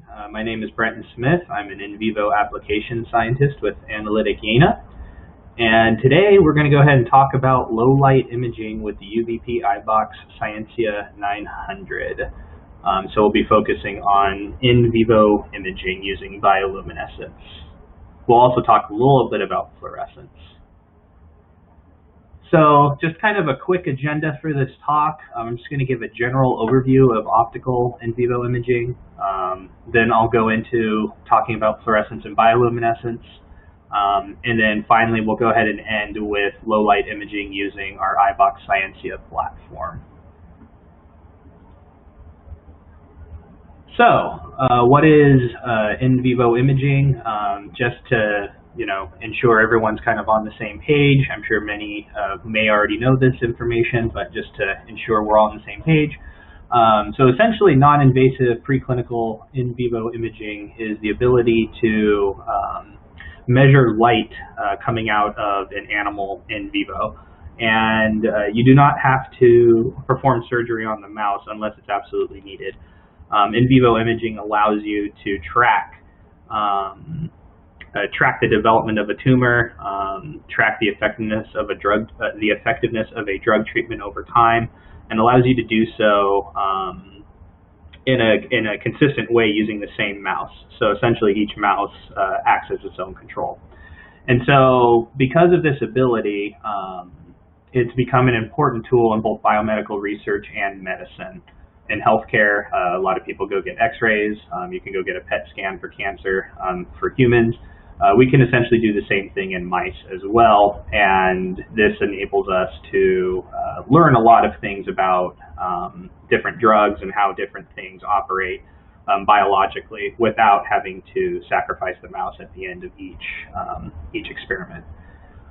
My name is Bretton Smith. I'm an in vivo application scientist with Analytik Jena. And today we're going to go ahead and talk about low light imaging with the UVP iBox Scientia 900. So we'll be focusing on in vivo imaging using bioluminescence. We'll also talk a little bit about fluorescence. So just kind of a quick agenda for this talk. I'm just going to give a general overview of optical in vivo imaging. Then I'll go into talking about fluorescence and bioluminescence. And then finally we'll go ahead and end with low light imaging using our iBox Scientia platform. So what is in vivo imaging? Just to ensure everyone's kind of on the same page. I'm sure many may already know this information, but just to ensure we're all on the same page. So essentially, non-invasive preclinical in vivo imaging is the ability to measure light coming out of an animal in vivo. And you do not have to perform surgery on the mouse unless it's absolutely needed. In vivo imaging allows you to track the development of a tumor, track the effectiveness of a drug, treatment over time, and allows you to do so in a consistent way using the same mouse. So essentially, each mouse acts as its own control. And so, because of this ability, it's become an important tool in both biomedical research and medicine. In healthcare, a lot of people go get x-rays. You can go get a PET scan for cancer. For humans, we can essentially do the same thing in mice as well, and this enables us to learn a lot of things about different drugs and how different things operate biologically without having to sacrifice the mouse at the end of each experiment.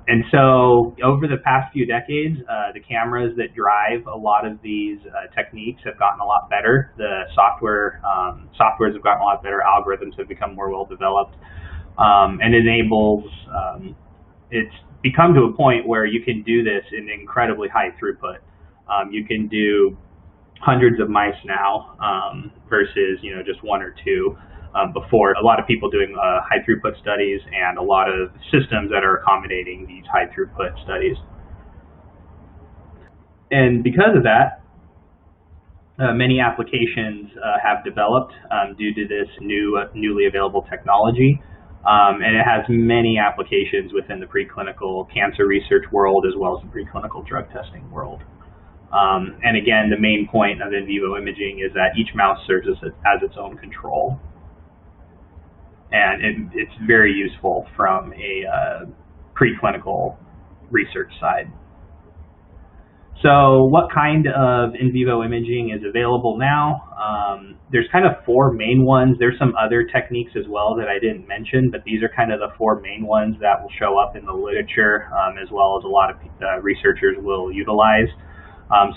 And so over the past few decades, the cameras that drive a lot of these techniques have gotten a lot better. The softwares have gotten a lot better. Algorithms have become more well developed. And enables, it's become to a point where you can do this in incredibly high throughput. You can do hundreds of mice now versus just one or two. Before, a lot of people doing high throughput studies and a lot of systems that are accommodating these high throughput studies. And because of that, many applications have developed due to this newly available technology. And it has many applications within the preclinical cancer research world as well as the preclinical drug testing world. And again, the main point of in vivo imaging is that each mouse serves as its own control. And it's very useful from a preclinical research side. So what kind of in vivo imaging is available now? There's kind of four main ones. There's some other techniques as well that I didn't mention, but these are kind of the four main ones that will show up in the literature as well as a lot of researchers will utilize.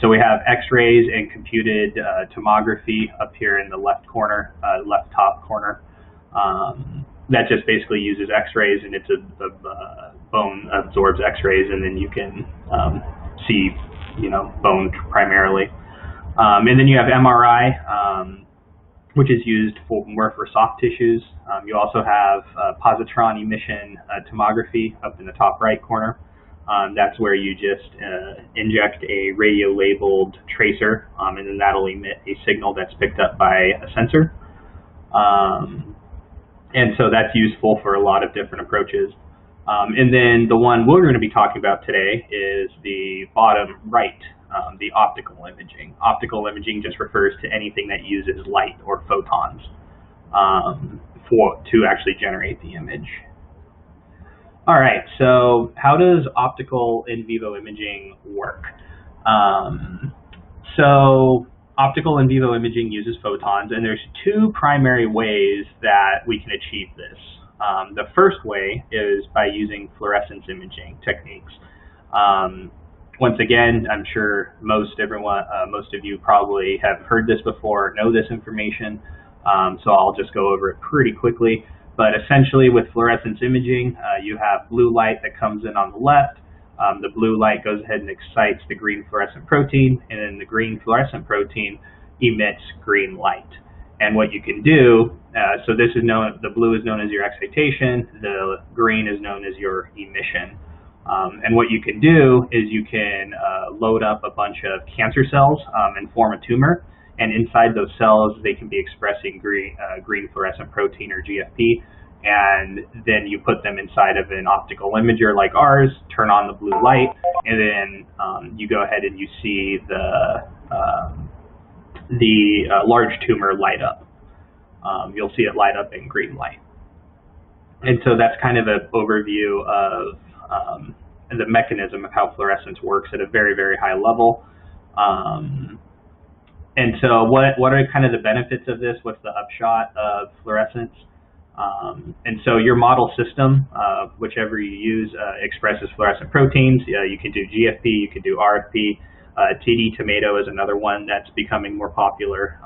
So we have x-rays and computed tomography up here in the left corner, left top corner. That just basically uses x-rays, and it's a bone absorbs x-rays, and then you can see bone primarily. And then you have MRI, which is used more for soft tissues. You also have positron emission tomography up in the top right corner. That's where you just inject a radio-labeled tracer, and then that'll emit a signal that's picked up by a sensor. And so that's useful for a lot of different approaches. And then the one we're going to be talking about today is the bottom right, the optical imaging. Optical imaging just refers to anything that uses light or photons to actually generate the image. All right, so how does optical in vivo imaging work? Optical in vivo imaging uses photons, and there's two primary ways that we can achieve this. The first way is by using fluorescence imaging techniques. Once again, I'm sure most of you probably have heard this before, know this information, so I'll just go over it pretty quickly. But essentially with fluorescence imaging, you have blue light that comes in on the left. The blue light goes ahead and excites the green fluorescent protein, and then the green fluorescent protein emits green light. And what you can do So this is known, the blue is known as your excitation, the green is known as your emission. And what you can do is you can load up a bunch of cancer cells and form a tumor. And inside those cells, they can be expressing green fluorescent protein or GFP. And then you put them inside of an optical imager like ours, turn on the blue light, and then you go ahead and you see the large tumor light up. You'll see it light up in green light. And so that's kind of an overview of the mechanism of how fluorescence works at a very, very high level. And so what are kind of the benefits of this? What's the upshot of fluorescence? And so your model system, whichever you use, expresses fluorescent proteins. You can do GFP, you can do RFP. TD tomato is another one that's becoming more popular,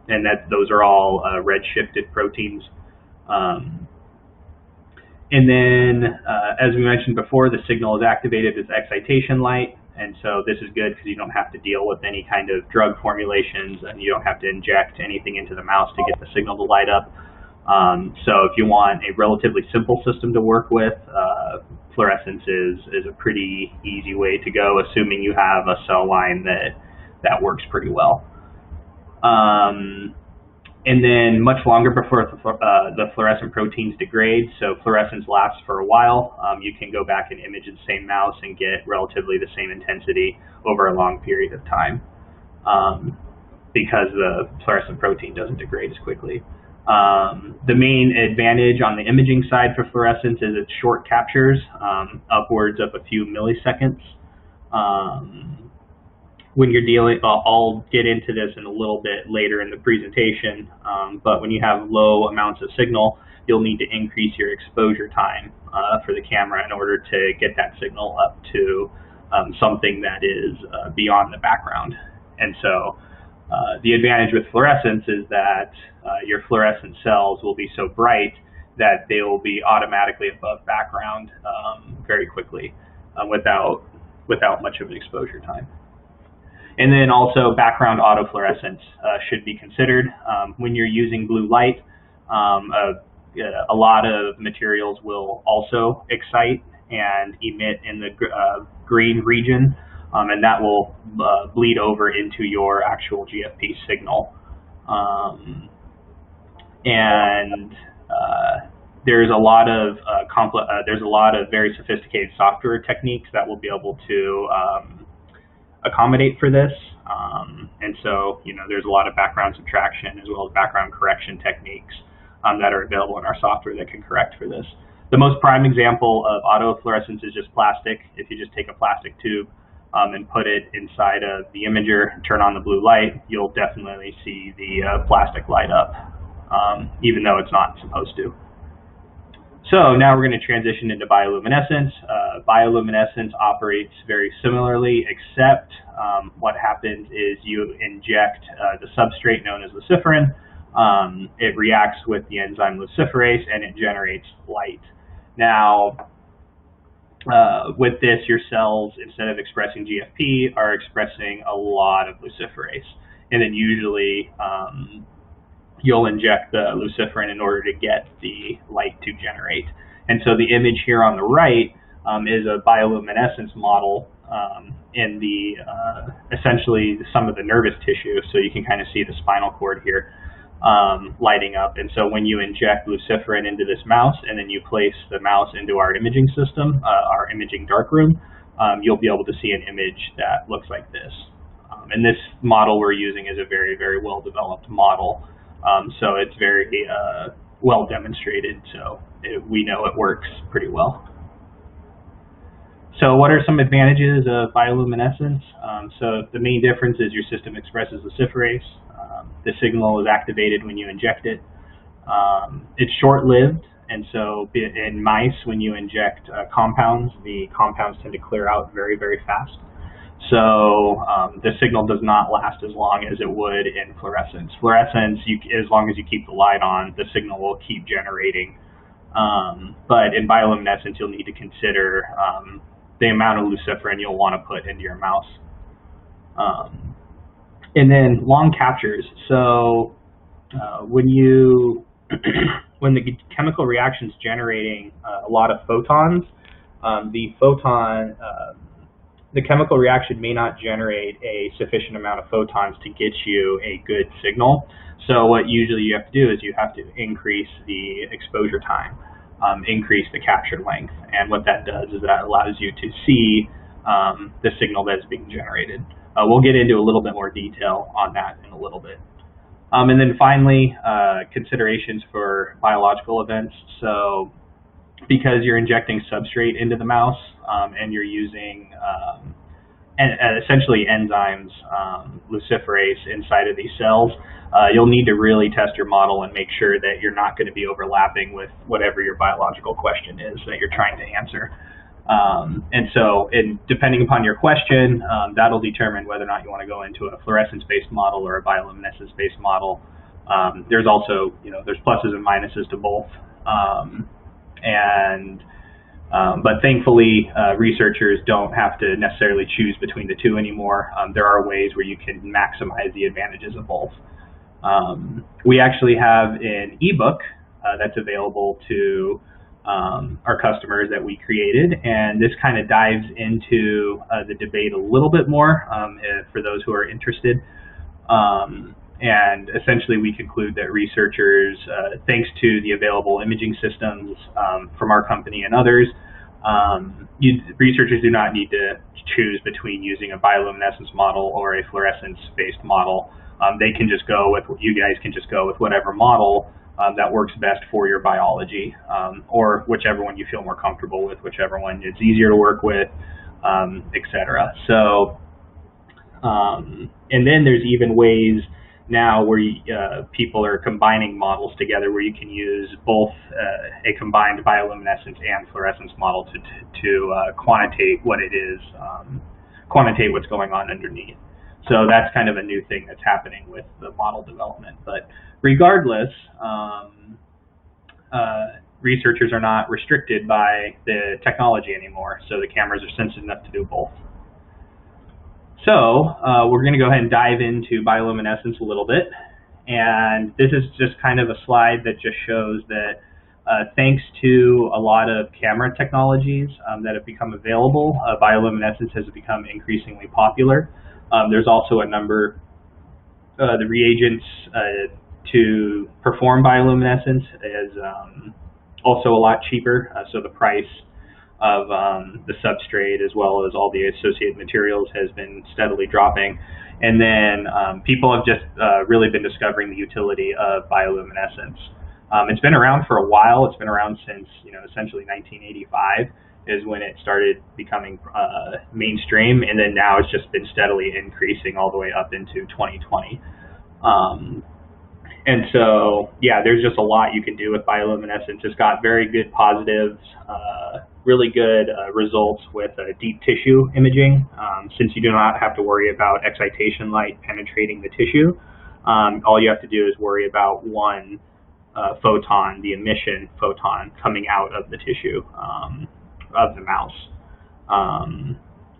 and those are all red-shifted proteins. And then, as we mentioned before, the signal is activated as excitation light, and so this is good because you don't have to deal with any kind of drug formulations, and you don't have to inject anything into the mouse to get the signal to light up. So if you want a relatively simple system to work with, fluorescence is a pretty easy way to go, assuming you have a cell line that works pretty well. And then much longer before the fluorescent proteins degrade, so fluorescence lasts for a while. You can go back and image the same mouse and get relatively the same intensity over a long period of time because the fluorescent protein doesn't degrade as quickly. The main advantage on the imaging side for fluorescence is its short captures, upwards of a few milliseconds. When you're dealing, I'll get into this in a little bit later in the presentation, but when you have low amounts of signal, you'll need to increase your exposure time for the camera in order to get that signal up to something that is beyond the background. And so the advantage with fluorescence is that your fluorescent cells will be so bright that they will be automatically above background very quickly without much of an exposure time. And then also background autofluorescence should be considered. When you're using blue light, a lot of materials will also excite and emit in the green region, and that will bleed over into your actual GFP signal. There's a lot of very sophisticated software techniques that will be able to accommodate for this, and so there's a lot of background subtraction as well as background correction techniques that are available in our software that can correct for this. The most prime example of autofluorescence is just plastic. If you just take a plastic tube and put it inside of the imager and turn on the blue light, you'll definitely see the plastic light up, even though it's not supposed to. So now we're going to transition into bioluminescence. Bioluminescence operates very similarly, except what happens is you inject the substrate known as luciferin. It reacts with the enzyme luciferase and it generates light. Now, with this, your cells, instead of expressing GFP, are expressing a lot of luciferase. And then usually, you'll inject the luciferin in order to get the light to generate. And so the image here on the right is a bioluminescence model in the essentially some of the nervous tissue. So you can kind of see the spinal cord here lighting up. And so when you inject luciferin into this mouse and then you place the mouse into our imaging system, our imaging darkroom, you'll be able to see an image that looks like this. And this model we're using is a very, very well-developed model. So it's very well demonstrated, so we know it works pretty well. So what are some advantages of bioluminescence? So the main difference is your system expresses luciferase. The signal is activated when you inject it. It's short-lived, and so in mice, when you inject compounds, the compounds tend to clear out very, very fast. So the signal does not last as long as it would in fluorescence. Fluorescence, as long as you keep the light on, the signal will keep generating. But in bioluminescence, you'll need to consider the amount of luciferin you'll want to put into your mouse. And then long captures. So when you when the chemical reaction is generating a lot of photons, the chemical reaction may not generate a sufficient amount of photons to get you a good signal. So what usually you have to do is you have to increase the exposure time, increase the capture length, and what that does is that allows you to see the signal that is being generated. We'll get into a little bit more detail on that in a little bit. And then finally, considerations for biological events. So because you're injecting substrate into the mouse and you're using essentially enzymes, luciferase inside of these cells, you'll need to really test your model and make sure that you're not going to be overlapping with whatever your biological question is that you're trying to answer. And so depending upon your question, that'll determine whether or not you want to go into a fluorescence-based model or a bioluminescence-based model. There's also, there's pluses and minuses to both. But thankfully, researchers don't have to necessarily choose between the two anymore. There are ways where you can maximize the advantages of both. We actually have an ebook that's available to our customers that we created, and this kind of dives into the debate a little bit more for those who are interested. And essentially we conclude that researchers, thanks to the available imaging systems from our company and others, researchers do not need to choose between using a bioluminescence model or a fluorescence-based model. You guys can just go with whatever model that works best for your biology, or whichever one you feel more comfortable with, whichever one is easier to work with, etc. So, and then there's even ways now where people are combining models together where you can use both a combined bioluminescence and fluorescence model to quantitate what it is, quantitate what's going on underneath. So that's kind of a new thing that's happening with the model development. But regardless, researchers are not restricted by the technology anymore, so the cameras are sensitive enough to do both. So we're going to go ahead and dive into bioluminescence a little bit, and this is just kind of a slide that just shows that thanks to a lot of camera technologies that have become available, bioluminescence has become increasingly popular. There's also a number, the reagents to perform bioluminescence is also a lot cheaper, so the price of the substrate as well as all the associated materials has been steadily dropping. And then people have just really been discovering the utility of bioluminescence. It's been around for a while. It's been around since, essentially 1985 is when it started becoming mainstream, and then now it's just been steadily increasing all the way up into 2020. And so, yeah, there's just a lot you can do with bioluminescence. It's got very good positives, really good results with deep tissue imaging. Since you do not have to worry about excitation light penetrating the tissue, all you have to do is worry about one photon, the emission photon, coming out of the tissue of the mouse.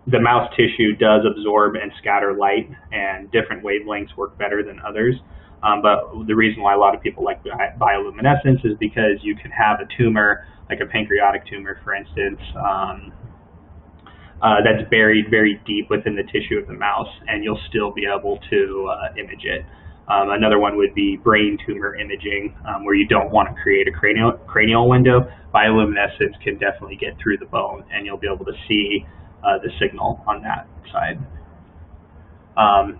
The mouse tissue does absorb and scatter light, and different wavelengths work better than others. But the reason why a lot of people like bioluminescence is because you can have a tumor, like a pancreatic tumor, for instance, that's buried very deep within the tissue of the mouse, and you'll still be able to image it. Another one would be brain tumor imaging, where you don't want to create a cranial window. Bioluminescence can definitely get through the bone, and you'll be able to see the signal on that side.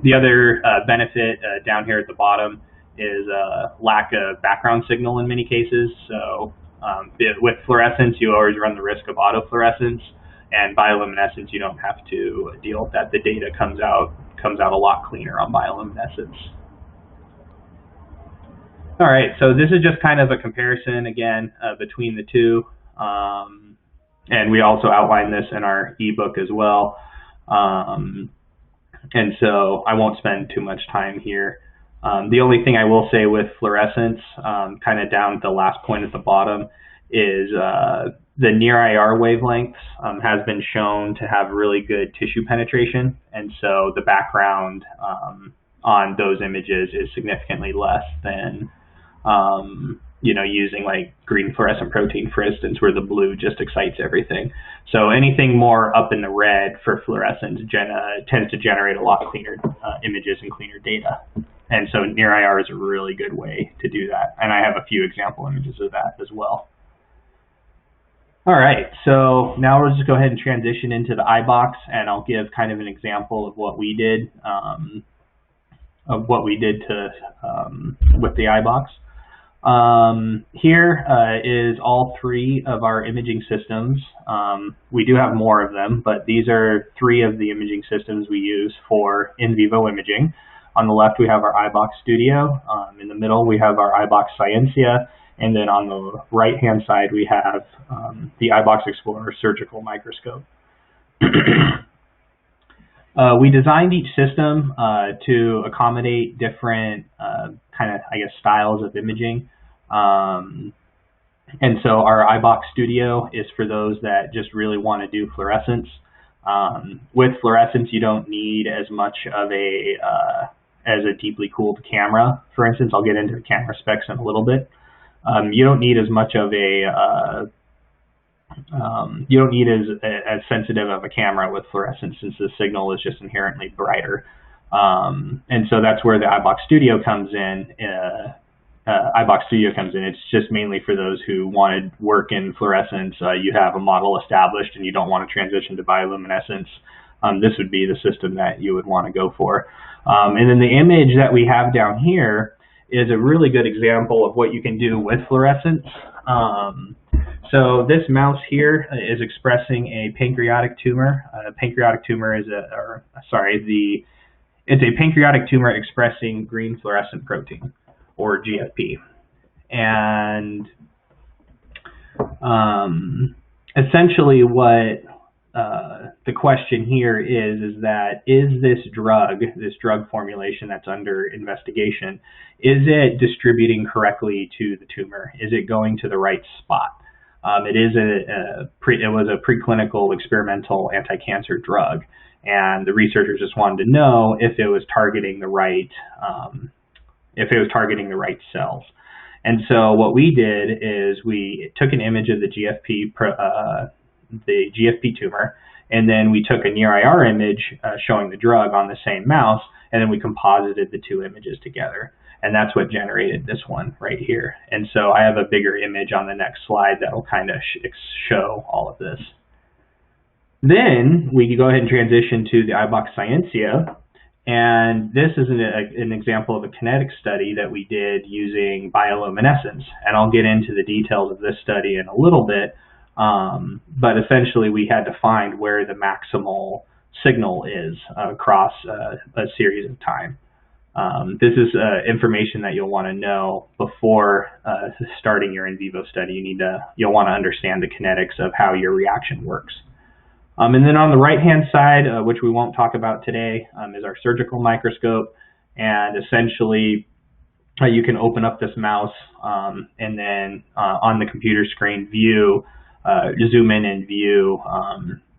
The other benefit down here at the bottom is lack of background signal in many cases. So with fluorescence, you always run the risk of autofluorescence, and bioluminescence, you don't have to deal with that. The data comes out a lot cleaner on bioluminescence. All right, so this is just kind of a comparison again between the two, and we also outline this in our ebook as well. And so I won't spend too much time here. The only thing I will say with fluorescence, kind of down at the last point at the bottom, is the near IR wavelengths has been shown to have really good tissue penetration, and so the background on those images is significantly less than using like green fluorescent protein, for instance, where the blue just excites everything. So anything more up in the red for fluorescence tends to generate a lot cleaner images and cleaner data. And so near IR is a really good way to do that. And I have a few example images of that as well. All right, so now we'll just go ahead and transition into the iBox, and I'll give kind of an example of what we did with the iBox. Here is all three of our imaging systems. We do have more of them, but these are three of the imaging systems we use for in vivo imaging. On the left, we have our iBox Studio. In the middle, we have our iBox Scientia. And then on the right-hand side, we have the iBox Explorer surgical microscope. We designed each system to accommodate different styles of imaging. And so our iBox Studio is for those that just really want to do fluorescence. With fluorescence, you don't need as much of as a deeply cooled camera. For instance, I'll get into the camera specs in a little bit. You don't need as much of you don't need as sensitive of a camera with fluorescence, since the signal is just inherently brighter. And so that's where the iBox Studio comes in. It's just mainly for those who want to work in fluorescence. You have a model established and you don't want to transition to bioluminescence. This would be the system that you would want to go for. And then the image that we have down here is a really good example of what you can do with fluorescence. So this mouse here is expressing a pancreatic tumor. Pancreatic tumor is it's a pancreatic tumor expressing green fluorescent protein, or GFP. And essentially what the question here is this drug formulation that's under investigation, is it distributing correctly to the tumor? Is it going to the right spot? It was a preclinical experimental anti-cancer drug, and the researchers just wanted to know if it was targeting the right cells. And so what we did is we took an image of the GFP tumor, and then we took a near IR image showing the drug on the same mouse, and then we composited the two images together. And that's what generated this one right here. And so I have a bigger image on the next slide that will kind of show all of this. Then we can go ahead and transition to the iBox Scientia. And this is an example of a kinetic study that we did using bioluminescence. And I'll get into the details of this study in a little bit. But essentially, we had to find where the maximal signal is across a series of time. This is information that you'll want to know before starting your in vivo study. You'll want to understand the kinetics of how your reaction works. And then on the right-hand side, which we won't talk about today, is our surgical microscope. And essentially, you can open up this mouse and then on the computer screen zoom in and view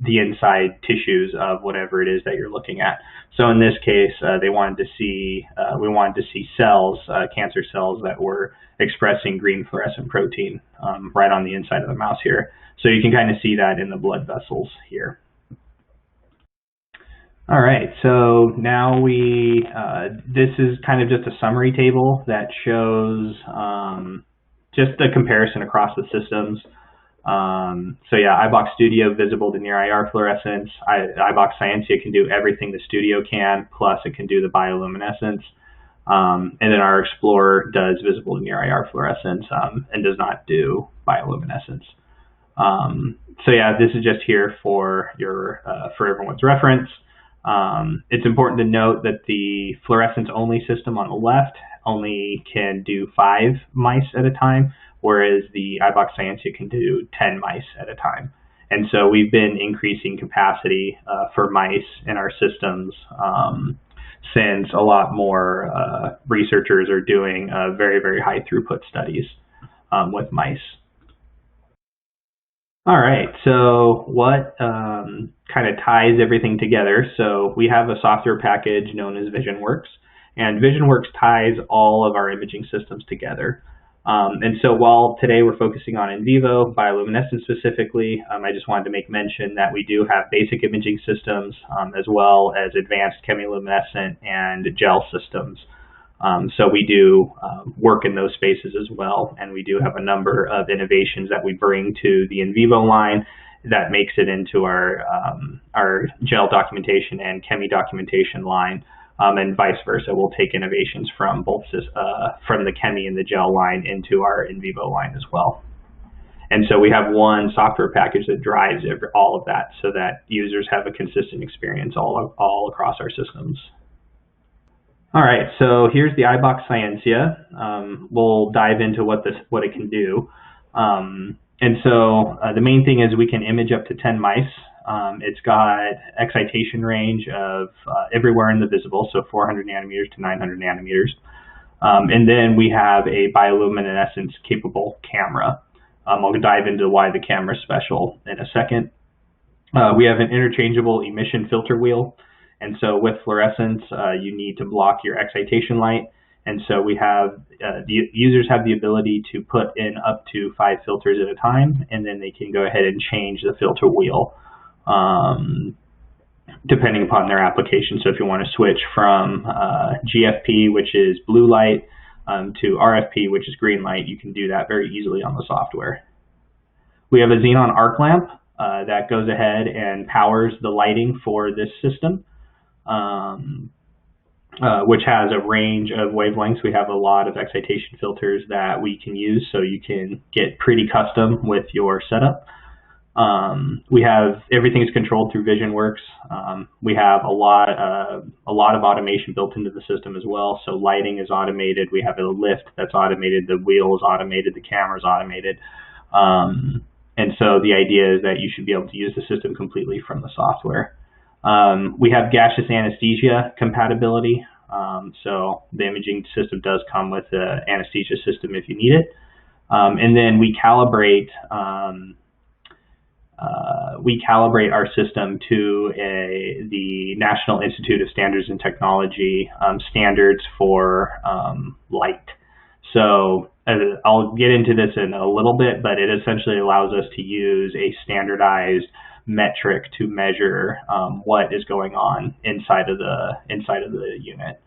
the inside tissues of whatever it is that you're looking at. So in this case, we wanted to see cells, cancer cells that were expressing green fluorescent protein right on the inside of the mouse here. So you can kind of see that in the blood vessels here. All right, so now this is kind of just a summary table that shows just a comparison across the systems. So yeah, iBox Studio visible to near IR fluorescence. iBox Scientia can do everything the Studio can, plus it can do the bioluminescence. And then our Explorer does visible to near IR fluorescence and does not do bioluminescence. So yeah, this is just here for everyone's reference. It's important to note that the fluorescence only system on the left only can do 5 mice at a time, whereas the iBox Scientia can do 10 mice at a time. And so we've been increasing capacity for mice in our systems since a lot more researchers are doing very, very high throughput studies with mice. All right, so what kind of ties everything together? So we have a software package known as VisionWorks, and VisionWorks ties all of our imaging systems together. And so while today we're focusing on in vivo, bioluminescence specifically, I just wanted to make mention that we do have basic imaging systems as well as advanced chemiluminescent and gel systems. So we do work in those spaces as well, and we do have a number of innovations that we bring to the in vivo line that makes it into our gel documentation and chemi documentation line, and vice versa. We'll take innovations from both from the chemi and the gel line into our in vivo line as well. And so we have one software package that drives all of that, so that users have a consistent experience all across our systems. All right, so here's the iBox Scientia. We'll dive into what it can do. And so the main thing is we can image up to 10 mice. It's got excitation range of everywhere in the visible, so 400 nanometers to 900 nanometers. And then we have a bioluminescence capable camera. I'll dive into why the camera is special in a second. We have an interchangeable emission filter wheel. And so with fluorescence, you need to block your excitation light. And so we have, the users have the ability to put in up to 5 filters at a time, and then they can go ahead and change the filter wheel depending upon their application. So if you want to switch from GFP, which is blue light, to RFP, which is green light, you can do that very easily on the software. We have a xenon arc lamp that goes ahead and powers the lighting for this system. Which has a range of wavelengths. We have a lot of excitation filters that we can use, so you can get pretty custom with your setup. We have everything is controlled through VisionWorks. We have a lot of automation built into the system as well. So lighting is automated. We have a lift that's automated. The wheel is automated. The camera is automated. And so the idea is that you should be able to use the system completely from the software. We have gaseous anesthesia compatibility, so the imaging system does come with an anesthesia system if you need it. And then we calibrate our system to the National Institute of Standards and Technology standards for light. So I'll get into this in a little bit, but it essentially allows us to use a standardized metric to measure what is going on inside of the unit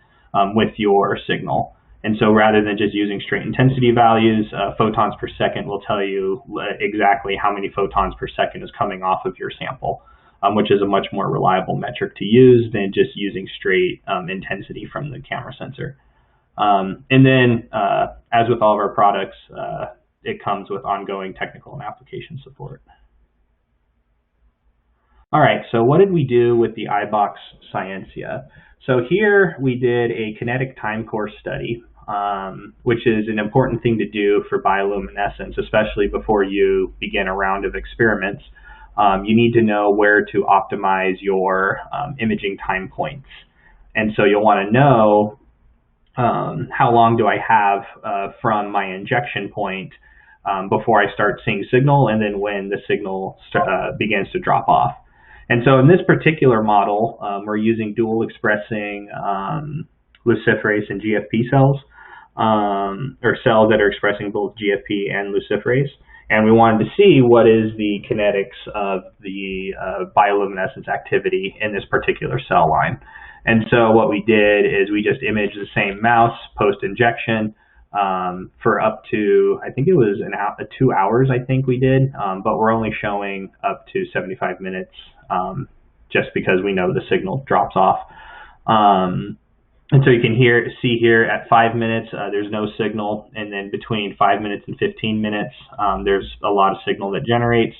with your signal. And so rather than just using straight intensity values, photons per second will tell you exactly how many photons per second is coming off of your sample, which is a much more reliable metric to use than just using straight intensity from the camera sensor. And then, as with all of our products, it comes with ongoing technical and application support. All right, so what did we do with the iBox Scientia? So here we did a kinetic time course study, which is an important thing to do for bioluminescence, especially before you begin a round of experiments. You need to know where to optimize your imaging time points. And so you'll want to know how long do I have from my injection point before I start seeing signal, and then when the signal begins to drop off. And so in this particular model, we're using dual expressing luciferase and GFP cells, or cells that are expressing both GFP and luciferase. And we wanted to see what is the kinetics of the bioluminescence activity in this particular cell line. And so what we did is we just imaged the same mouse post-injection for up to, I think it was 2 hours, I think we did, but we're only showing up to 75 minutes just because we know the signal drops off. And so you can see here at 5 minutes, there's no signal. And then between 5 minutes and 15 minutes, there's a lot of signal that generates.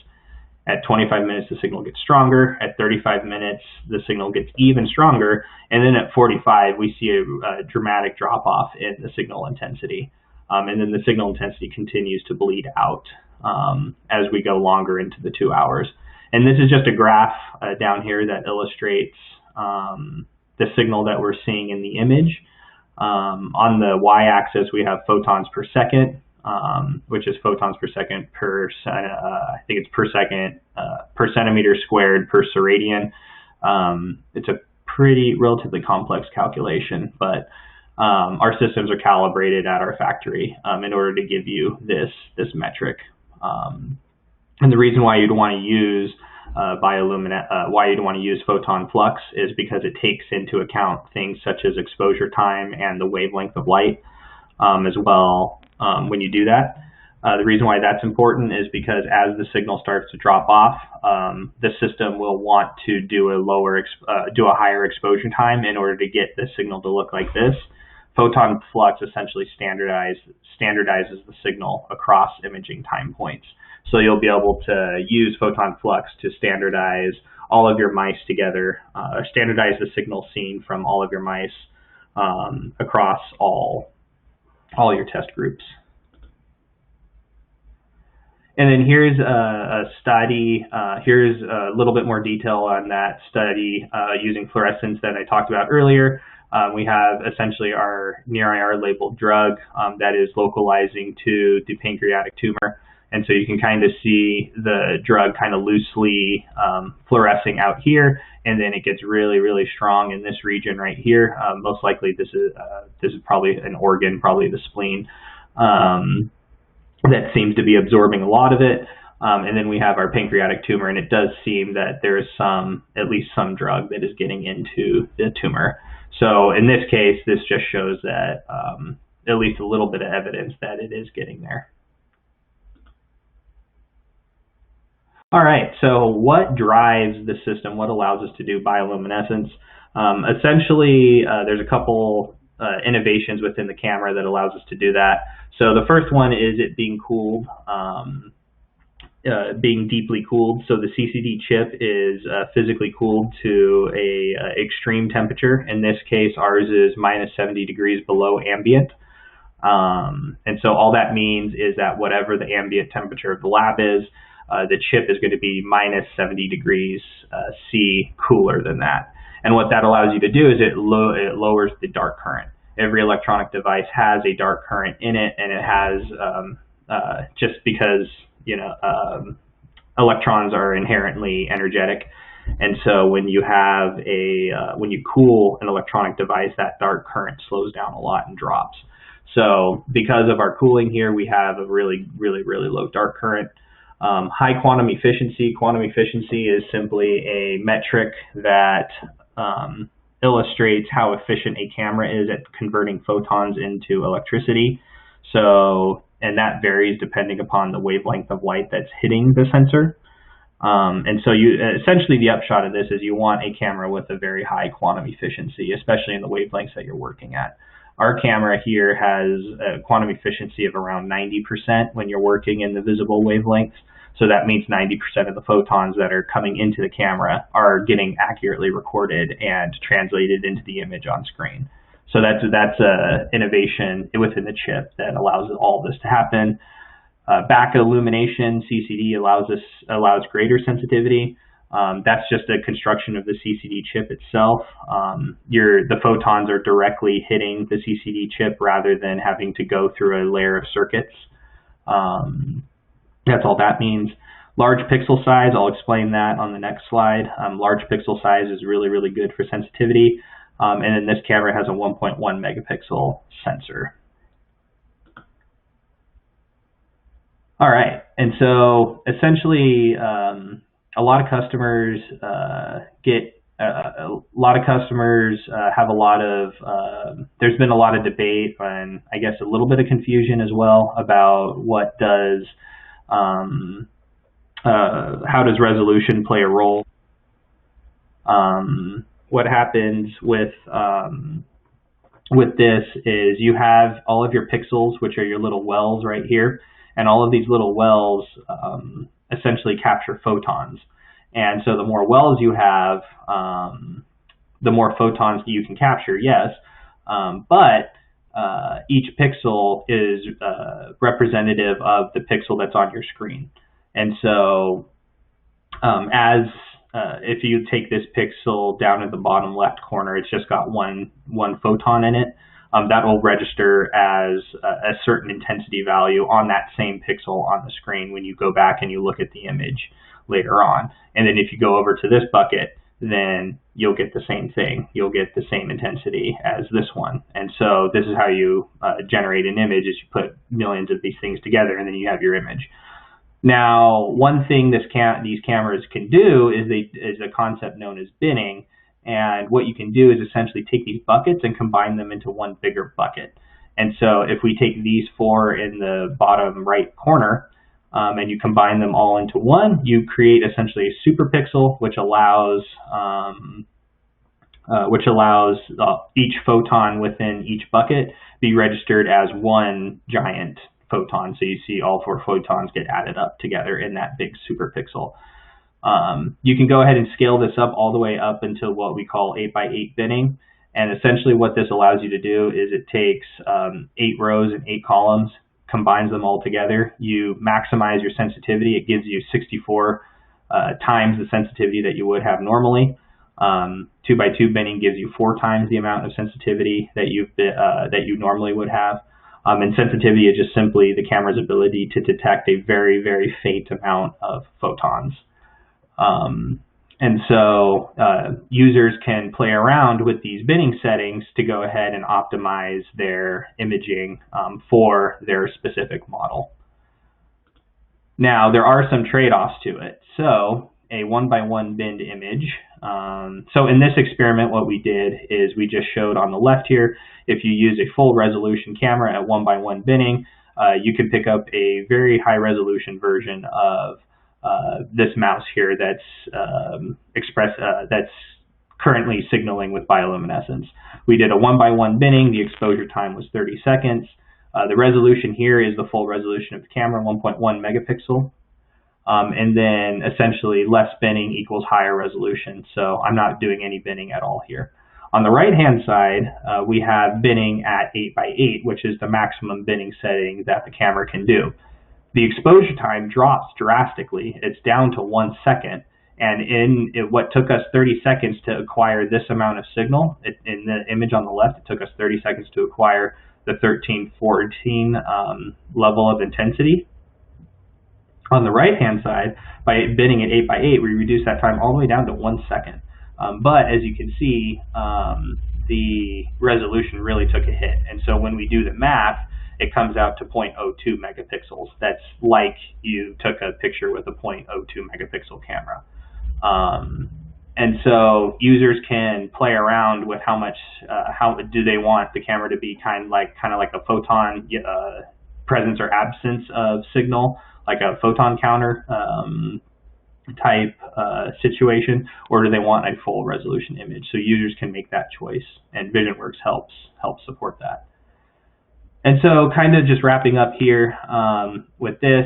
At 25 minutes, the signal gets stronger. At 35 minutes, the signal gets even stronger. And then at 45, we see a dramatic drop off in the signal intensity. And then the signal intensity continues to bleed out as we go longer into the 2 hours. And this is just a graph down here that illustrates the signal that we're seeing in the image. On the y-axis, we have photons per second, which is photons per second per, I think it's per second, per centimeter squared per seradian. It's a pretty relatively complex calculation, but our systems are calibrated at our factory in order to give you this metric. And the reason why you'd want to use why you'd want to use photon flux is because it takes into account things such as exposure time and the wavelength of light as well when you do that. The reason why that's important is because as the signal starts to drop off, the system will want to do a higher exposure time in order to get the signal to look like this. Photon flux essentially standardizes the signal across imaging time points. So you'll be able to use photon flux to standardize all of your mice together, standardize the signal seen from all of your mice across all your test groups. And then here's a study, here's a little bit more detail on that study using fluorescence that I talked about earlier. We have essentially our near-IR labeled drug that is localizing to the pancreatic tumor. And so you can kind of see the drug kind of loosely fluorescing out here, and then it gets really, really strong in this region right here. Most likely this is probably an organ, probably the spleen, that seems to be absorbing a lot of it. And then we have our pancreatic tumor, and it does seem that there is at least some drug that is getting into the tumor. So in this case, this just shows that at least a little bit of evidence that it is getting there. All right, so what drives the system? What allows us to do bioluminescence? Essentially, there's a couple innovations within the camera that allows us to do that. So the first one is it being cooled, being deeply cooled. So the CCD chip is physically cooled to a extreme temperature. In this case, ours is minus 70 degrees below ambient. And so all that means is that whatever the ambient temperature of the lab is, the chip is going to be minus 70 degrees C cooler than that. And what that allows you to do is it lowers the dark current. Every electronic device has a dark current in it, and it has, just because, you know, electrons are inherently energetic. And so when you have when you cool an electronic device, that dark current slows down a lot and drops. So because of our cooling here, we have a really, really, really low dark current. High quantum efficiency. Quantum efficiency is simply a metric that illustrates how efficient a camera is at converting photons into electricity. So, and that varies depending upon the wavelength of light that's hitting the sensor. And so essentially the upshot of this is you want a camera with a very high quantum efficiency, especially in the wavelengths that you're working at. Our camera here has a quantum efficiency of around 90% when you're working in the visible wavelengths. So that means 90% of the photons that are coming into the camera are getting accurately recorded and translated into the image on screen. So that's a innovation within the chip that allows all this to happen. Back illumination, CCD allows greater sensitivity. That's just a construction of the CCD chip itself. The photons are directly hitting the CCD chip rather than having to go through a layer of circuits. That's all that means. Large pixel size, I'll explain that on the next slide. Large pixel size is really, really good for sensitivity. And then this camera has a 1.1 megapixel sensor. All right, and so essentially, a lot of customers have a lot of, there's been a lot of debate and I guess a little bit of confusion as well about how does resolution play a role. What happens with this is you have all of your pixels, which are your little wells right here, and all of these little wells essentially capture photons. And so the more wells you have, the more photons you can capture, yes, but each pixel is representative of the pixel that's on your screen. And so if you take this pixel down at the bottom left corner, it's just got one photon in it. That will register as a certain intensity value on that same pixel on the screen when you go back and you look at the image later on. And then if you go over to this bucket, then you'll get the same thing. You'll get the same intensity as this one. And so this is how you generate an image, is you put millions of these things together and then you have your image. Now, one thing these cameras can do is a concept known as binning. And what you can do is essentially take these buckets and combine them into one bigger bucket. And so if we take these 4 in the bottom right corner, and you combine them all into one, you create essentially a superpixel, which allows each photon within each bucket be registered as one giant photon. So you see all 4 photons get added up together in that big superpixel. You can go ahead and scale this up all the way up until what we call 8x8 binning. And essentially what this allows you to do is it takes 8 rows and 8 columns, combines them all together. You maximize your sensitivity. It gives you 64 times the sensitivity that you would have normally. 2x2 binning gives you 4 times the amount of sensitivity that you normally would have. And sensitivity is just simply the camera's ability to detect a very, very faint amount of photons. And so users can play around with these binning settings to go ahead and optimize their imaging for their specific model. Now, there are some trade-offs to it. So a 1x1 binned image. So in this experiment, what we did is we just showed on the left here, if you use a full resolution camera at 1x1 binning, you can pick up a very high resolution version of this mouse here that's currently signaling with bioluminescence. We did a 1x1 binning. The exposure time was 30 seconds. The resolution here is the full resolution of the camera, 1.1 megapixel. And then essentially less binning equals higher resolution. So I'm not doing any binning at all here. On the right-hand side, we have binning at 8x8, which is the maximum binning setting that the camera can do. The exposure time drops drastically. It's down to 1 second. And in what took us 30 seconds to acquire this amount of signal, in the image on the left, it took us 30 seconds to acquire the 1314 level of intensity. On the right-hand side, by binning at 8x8, we reduced that time all the way down to 1 second. But as you can see, the resolution really took a hit. And so when we do the math, it comes out to 0.02 megapixels. That's like you took a picture with a 0.02 megapixel camera. And so users can play around with how do they want the camera to be kind of like a photon presence or absence of signal, like a photon counter type situation, or do they want a full resolution image? So users can make that choice, and VisionWorks helps support that. And so kind of just wrapping up here with this,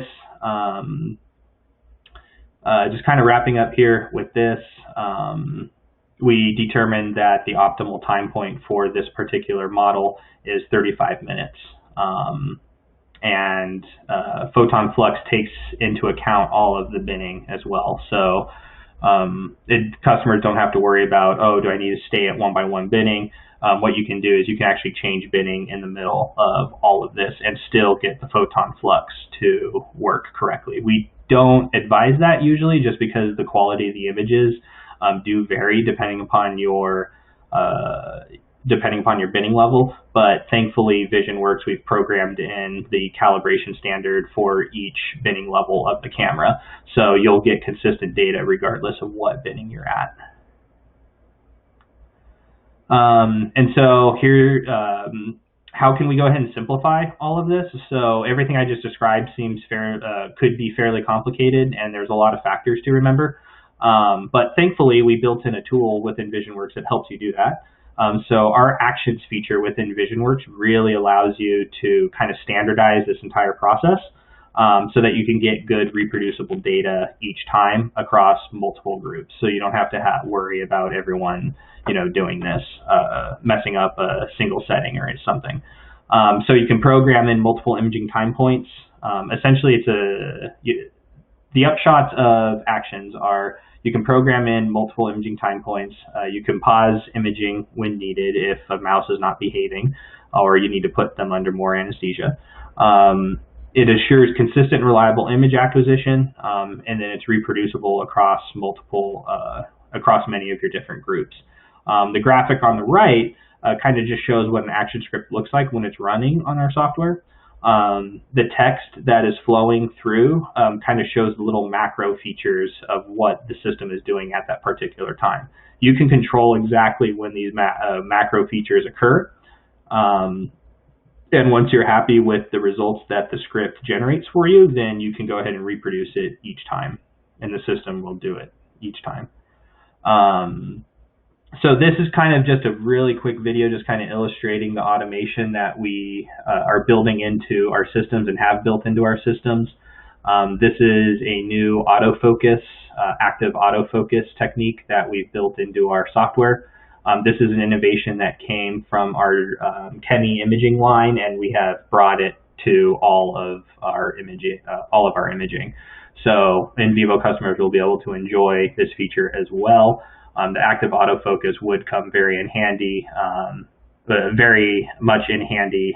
we determined that the optimal time point for this particular model is 35 minutes. And photon flux takes into account all of the binning as well. So customers don't have to worry about, oh, do I need to stay at 1x1 binning? What you can do is you can actually change binning in the middle of all of this and still get the photon flux to work correctly. We don't advise that usually, just because the quality of the images do vary depending upon your binning level. But thankfully, VisionWorks, we've programmed in the calibration standard for each binning level of the camera, so you'll get consistent data regardless of what binning you're at. And so here, how can we go ahead and simplify all of this? So everything I just described seems could be fairly complicated, and there's a lot of factors to remember. But thankfully, we built in a tool within VisionWorks that helps you do that. So our actions feature within VisionWorks really allows you to kind of standardize this entire process, so that you can get good reproducible data each time across multiple groups. So you don't have to worry about everyone, doing this, messing up a single setting or something. So you can program in multiple imaging time points. Essentially, the upshots of actions are you can program in multiple imaging time points. You can pause imaging when needed if a mouse is not behaving, or you need to put them under more anesthesia. It assures consistent, reliable image acquisition, and then it's reproducible across multiple across many of your different groups. The graphic on the right kind of just shows what an action script looks like when it's running on our software. The text that is flowing through kind of shows the little macro features of what the system is doing at that particular time. You can control exactly when these macro features occur. And once you're happy with the results that the script generates for you, then you can go ahead and reproduce it each time, and the system will do it each time. So this is kind of just a really quick video just kind of illustrating the automation that we are building into our systems and have built into our systems. This is a new autofocus, active autofocus technique that we've built into our software. This is an innovation that came from our Chemi imaging line, and we have brought it to all of our imaging. So in vivo customers will be able to enjoy this feature as well. The active autofocus would come very in handy, very much in handy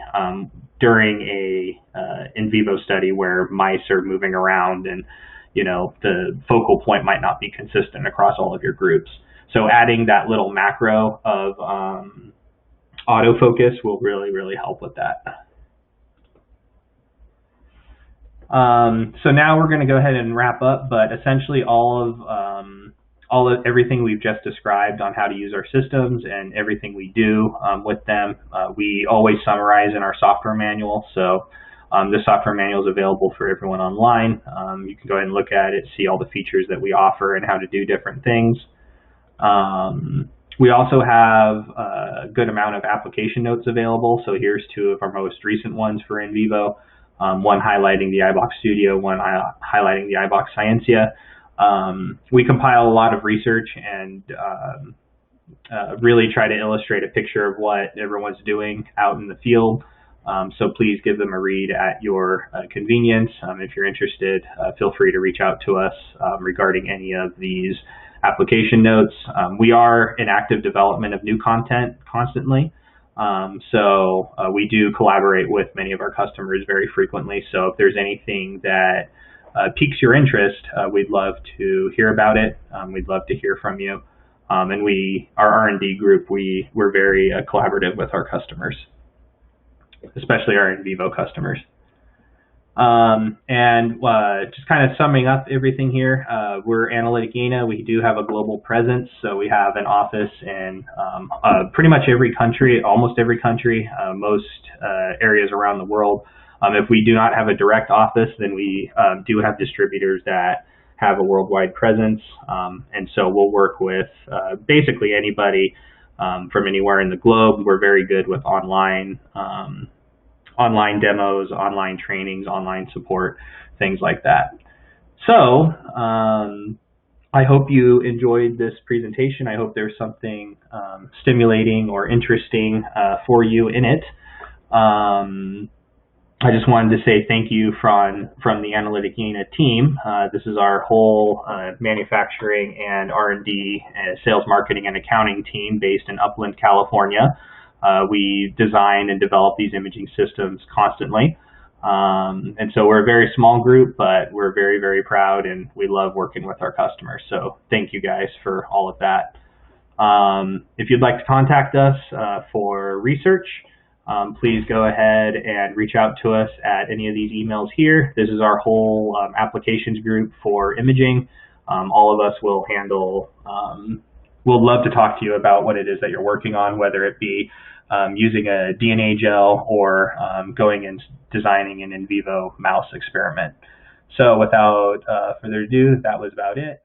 during a in vivo study where mice are moving around and the focal point might not be consistent across all of your groups. So adding that little macro of autofocus will really help with that. So now we're going to go ahead and wrap up, but essentially everything we've just described on how to use our systems and everything we do with them, we always summarize in our software manual. So the software manual is available for everyone online. You can go ahead and look at it, see all the features that we offer and how to do different things. We also have a good amount of application notes available. So here's two of our most recent ones for in vivo, one highlighting the iBox Studio, one highlighting the iBox Scientia. We compile a lot of research and really try to illustrate a picture of what everyone's doing out in the field. So please give them a read at your convenience. If you're interested, feel free to reach out to us regarding any of these application notes. We are in active development of new content constantly. So we do collaborate with many of our customers very frequently. So if there's anything that piques your interest, we'd love to hear about it. We'd love to hear from you. And our R&D group, we're very collaborative with our customers, especially our in vivo customers. Just kind of summing up everything here, we're Analytik Jena. We do have a global presence, so we have an office in pretty much every country, almost every country, most areas around the world. If we do not have a direct office, then we do have distributors that have a worldwide presence, and so we'll work with basically anybody from anywhere in the globe. We're very good with online demos, online trainings, online support, things like that. So I hope you enjoyed this presentation. I hope there's something stimulating or interesting for you in it. I just wanted to say thank you from the Analytik Jena team. This is our whole manufacturing and R&D, sales, marketing, and accounting team based in Upland, California. We design and develop these imaging systems constantly. And so we're a very small group, but we're very proud, and we love working with our customers. So thank you guys for all of that. If you'd like to contact us for research, please go ahead and reach out to us at any of these emails here. This is our whole applications group for imaging. All of us will handle, we'll love to talk to you about what it is that you're working on, whether it be using a DNA gel or going and designing an in vivo mouse experiment. So without further ado, that was about it.